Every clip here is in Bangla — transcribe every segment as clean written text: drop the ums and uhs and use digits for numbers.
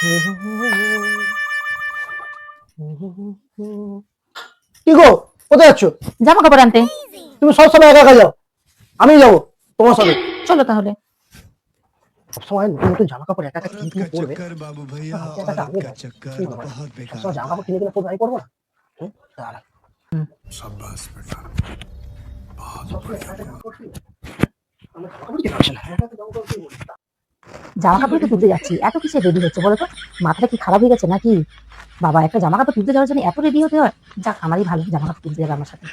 কি গো, কোথায় যাচ্ছ? জামা কাপড় আনতে। তুমি সবসময় একা একা যাও, আমি যাবো তোমার সাথে। চলো তাহলে। সবসময় নতুন নতুন জামা কাপড় একা একা কিনে কিনে পরবে। बाबू भैया হাতে একা औरत আগে का দাও। चक्कर কি ব্যাপার? बहुत बेकार সবসময় জামা কাপড় কিনে কিনে পরবে, আমি পরবো না? দাঁড়া। शाबाश बेटा সবসময় একা একা জামা কাপড় কিনে? আমার জামা কাপড় কিনে আসে না, একা একা জামা কাপড় কিনে পরবে। জামা কাপড় তো তুলতে যাচ্ছি, এত কিসে রেডি হচ্ছে বলো তো? মাথাটা কি খারাপ হয়ে গেছে নাকি? বাবা, একটা জামা কাপড় তুলতে যাওয়ার জন্য এত রেডি হতে হয়? যাক, আমারই ভালো, জামা কাপড় তুলতে যাবে আমার সাথে।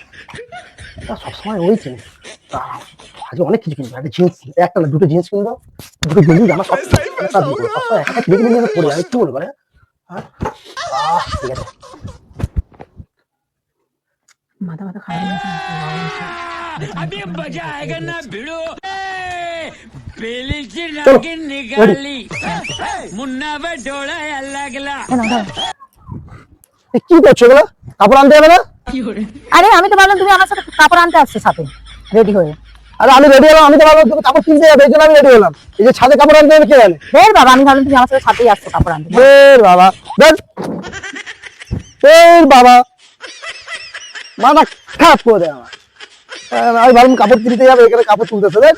তা সবসময় ওই কিনে। আজকে অনেক কিছু কিনবো, একটা জিন্স, একটা না দুটো জিন্স কিনবো, দুটো গেঞ্জি জামা সব কিনবো। সবসময় একা একা কিনে কিনে নিয়ে পরে আমি কি বলবো? হ্যাঁ, ঠিক আছে। মাথা মাথা খারাপ হয়ে গেছে। अभी मजा आएगा ना भिड़ो पहले से চলো, नागिन ready? निकाली मुन्ना बा डोला लगला কি করছো এগুলো? কাপড় আনতে হবে না? আরে আমি তো ভাবলাম তুমি আমার সাথে কাপড় আনতে আসছো সাথে রেডি হয়ে। আরে আমি রেডি হলাম, আমি তো ভাবলাম তুমি কাপড় কিনতে যাবে, এই জন্য আমি রেডি হলাম। এই যে ছাদে কাপড় আনতে হবে কে জানে? ফের বাবা, আমি ভাবলাম তুমি আমার সাথে সাথেই আসছো কাপড় আনতে। এর বাবা, দেখ, এর বাবা, মাথা খারাপ করে দেয় আমার। আমি ভাবলাম কাপড় কিনতে যাবে, এখানে কাপড় তুলতেছে। দেখ